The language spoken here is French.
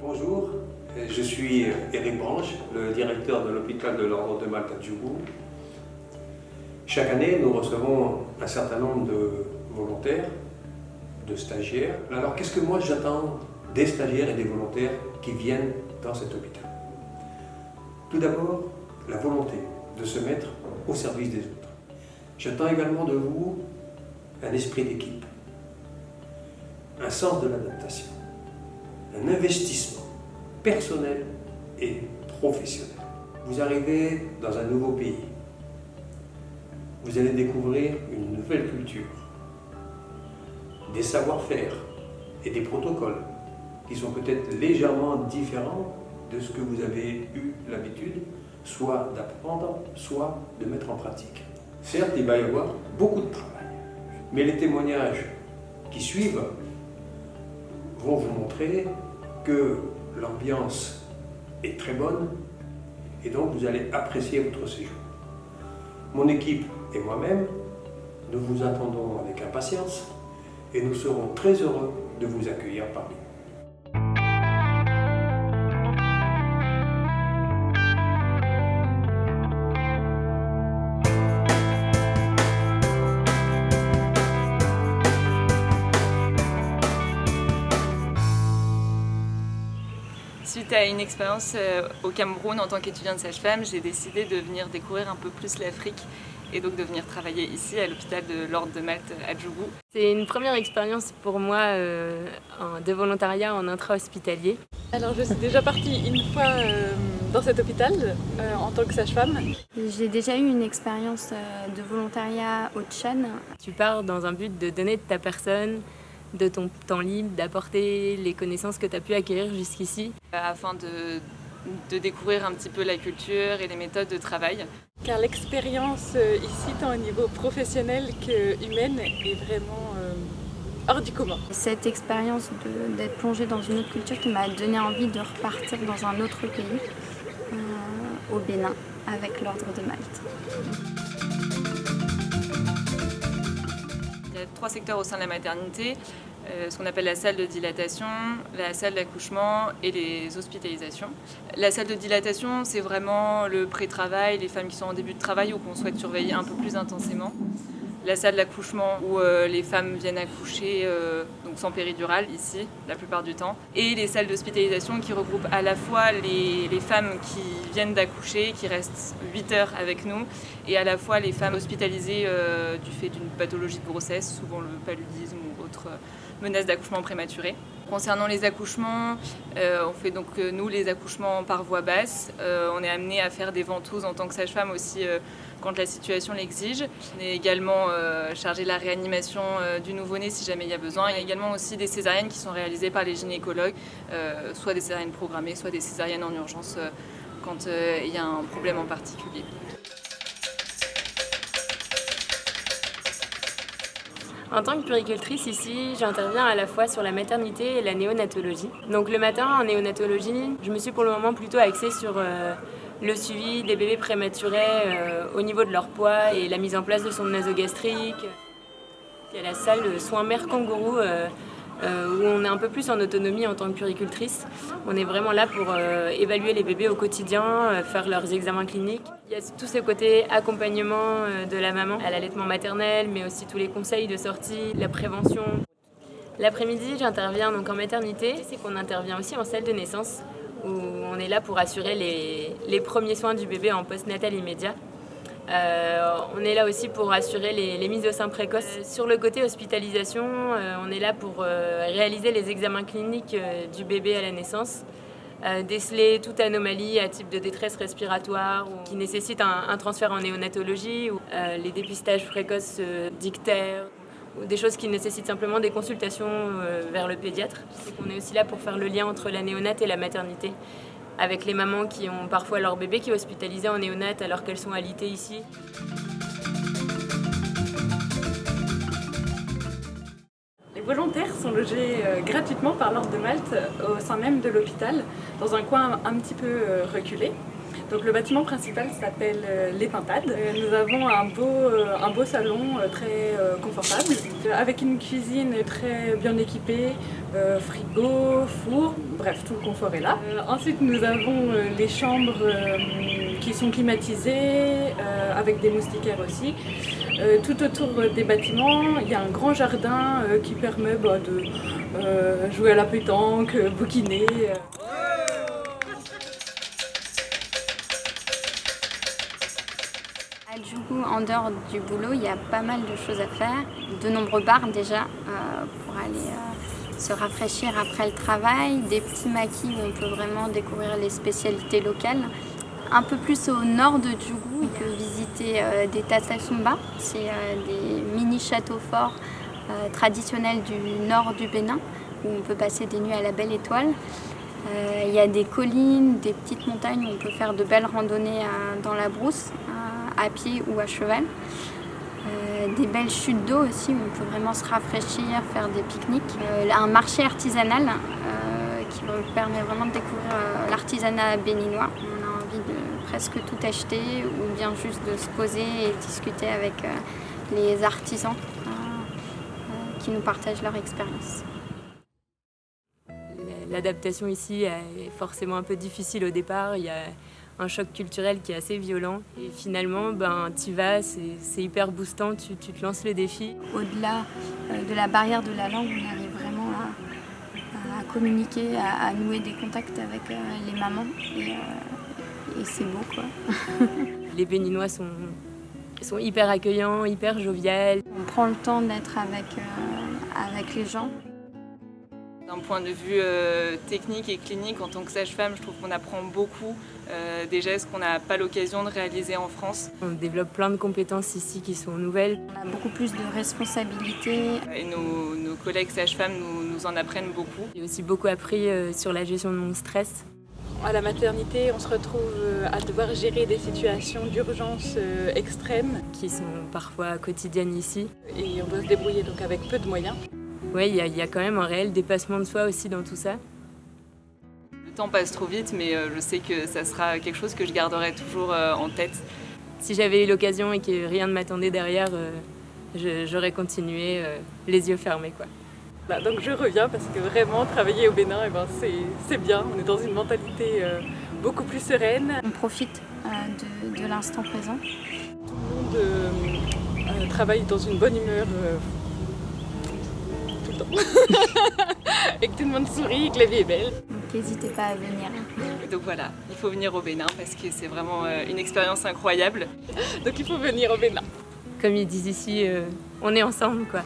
Bonjour, je suis Éric Branche, le directeur de l'hôpital de l'Ordre de Malte à Djougou. Chaque année, nous recevons un certain nombre de volontaires, de stagiaires. Alors, qu'est-ce que moi j'attends des stagiaires et des volontaires qui viennent dans cet hôpital? Tout d'abord, la volonté de se mettre au service des autres. J'attends également de vous un esprit d'équipe, un sens de l'adaptation, un investissement personnel et professionnel. Vous arrivez dans un nouveau pays. Vous allez découvrir une nouvelle culture, des savoir-faire et des protocoles qui sont peut-être légèrement différents de ce que vous avez eu l'habitude, soit d'apprendre, soit de mettre en pratique. Certes, il va y avoir beaucoup de travail, mais les témoignages qui suivent vont vous montrer que l'ambiance est très bonne et donc vous allez apprécier votre séjour. Mon équipe et moi-même, nous vous attendons avec impatience et nous serons très heureux de vous accueillir parmi nous. Suite à une expérience au Cameroun en tant qu'étudiante sage-femme, j'ai décidé de venir découvrir un peu plus l'Afrique et donc de venir travailler ici à l'hôpital de l'Ordre de Malte à Djougou. C'est une première expérience pour moi de volontariat en intra-hospitalier. Alors je suis déjà partie une fois dans cet hôpital en tant que sage-femme. J'ai déjà eu une expérience de volontariat au Tchad. Tu pars dans un but de donner de ta personne, de ton temps libre, d'apporter les connaissances que tu as pu acquérir jusqu'ici. Afin de découvrir un petit peu la culture et les méthodes de travail. Car l'expérience ici, tant au niveau professionnel que humaine, est vraiment hors du commun. Cette expérience d'être plongée dans une autre culture qui m'a donné envie de repartir dans un autre pays, au Bénin, avec l'Ordre de Malte. Il y a 3 secteurs au sein de la maternité, ce qu'on appelle la salle de dilatation, la salle d'accouchement et les hospitalisations. La salle de dilatation, c'est vraiment le pré-travail, les femmes qui sont en début de travail ou qu'on souhaite surveiller un peu plus intensément. La salle d'accouchement où les femmes viennent accoucher donc sans péridurale ici, la plupart du temps. Et les salles d'hospitalisation qui regroupent à la fois les femmes qui viennent d'accoucher, qui restent 8 heures avec nous, et à la fois les femmes hospitalisées du fait d'une pathologie de grossesse, souvent le paludisme ou autre menace d'accouchement prématuré. Concernant les accouchements, on fait donc nous les accouchements par voie basse. On est amené à faire des ventouses en tant que sage-femme aussi quand la situation l'exige. On est également chargé de la réanimation du nouveau-né si jamais il y a besoin. Il y a également aussi des césariennes qui sont réalisées par les gynécologues, soit des césariennes programmées, soit des césariennes en urgence quand il y a un problème en particulier. En tant que puéricultrice ici, j'interviens à la fois sur la maternité et la néonatologie. Donc le matin en néonatologie, je me suis pour le moment plutôt axée sur le suivi des bébés prématurés au niveau de leur poids et la mise en place de sondes nasogastriques. Il y a la salle de soins mère kangourou où on est un peu plus en autonomie en tant que puéricultrice. On est vraiment là pour évaluer les bébés au quotidien, faire leurs examens cliniques. Il y a tous ces côtés accompagnement de la maman à l'allaitement maternel, mais aussi tous les conseils de sortie, la prévention. L'après-midi, j'interviens donc en maternité. C'est qu'on intervient aussi en salle de naissance, où on est là pour assurer les premiers soins du bébé en postnatal immédiat. On est là aussi pour assurer les mises au sein précoces. Sur le côté hospitalisation, on est là pour réaliser les examens cliniques du bébé à la naissance, déceler toute anomalie à type de détresse respiratoire ou qui nécessite un transfert en néonatologie, ou les dépistages précoces d'ictères, ou des choses qui nécessitent simplement des consultations vers le pédiatre. On est aussi là pour faire le lien entre la néonate et la maternité, avec les mamans qui ont parfois leur bébé qui est hospitalisé en néonate alors qu'elles sont alitées ici. Les volontaires sont logés gratuitement par l'Ordre de Malte au sein même de l'hôpital, dans un coin un petit peu reculé. Donc le bâtiment principal s'appelle Les Pintades. Nous avons un beau salon très confortable, avec une cuisine très bien équipée, frigo, four, bref, tout le confort est là. Ensuite nous avons les chambres qui sont climatisées, avec des moustiquaires aussi. Tout autour des bâtiments, il y a un grand jardin qui permet de jouer à la pétanque, bouquiner. À Djougou, en dehors du boulot, il y a pas mal de choses à faire. De nombreux bars déjà pour aller se rafraîchir après le travail. Des petits maquis où on peut vraiment découvrir les spécialités locales. Un peu plus au nord de Djougou, on peut visiter des Tata Sumba. C'est des mini châteaux forts traditionnels du nord du Bénin où on peut passer des nuits à la belle étoile. Il y a des collines, des petites montagnes où on peut faire de belles randonnées dans la brousse, à pied ou à cheval. Des belles chutes d'eau aussi où on peut vraiment se rafraîchir, faire des pique-niques. Un marché artisanal qui permet vraiment de découvrir l'artisanat béninois. On a envie de presque tout acheter ou bien juste de se poser et discuter avec les artisans qui nous partagent leur expérience. L'adaptation ici est forcément un peu difficile au départ. Il y a un choc culturel qui est assez violent. Et finalement, tu vas, c'est hyper boostant, tu te lances le défi. Au-delà de la barrière de la langue, on arrive vraiment à communiquer, à nouer des contacts avec les mamans. Et c'est beau, quoi. Les Béninois sont hyper accueillants, hyper joviales. On prend le temps d'être avec les gens. D'un point de vue technique et clinique, en tant que sage-femme, je trouve qu'on apprend beaucoup des gestes qu'on n'a pas l'occasion de réaliser en France. On développe plein de compétences ici qui sont nouvelles. On a beaucoup plus de responsabilités. Et nos collègues sages-femmes nous en apprennent beaucoup. J'ai aussi beaucoup appris sur la gestion de mon stress. À la maternité, on se retrouve à devoir gérer des situations d'urgence extrêmes. Qui sont parfois quotidiennes ici. Et on doit se débrouiller donc avec peu de moyens. Oui, il y a quand même un réel dépassement de soi aussi dans tout ça. Le temps passe trop vite, mais je sais que ça sera quelque chose que je garderai toujours en tête. Si j'avais eu l'occasion et que rien ne m'attendait derrière, j'aurais continué les yeux fermés, quoi. Donc je reviens parce que vraiment travailler au Bénin, c'est bien. On est dans une mentalité beaucoup plus sereine. On profite de l'instant présent. Tout le monde travaille dans une bonne humeur tout le temps. Et que tout le monde sourit, que la vie est belle. Donc n'hésitez pas à venir. Et donc voilà, il faut venir au Bénin parce que c'est vraiment une expérience incroyable. Donc il faut venir au Bénin. Comme ils disent ici, on est ensemble, quoi.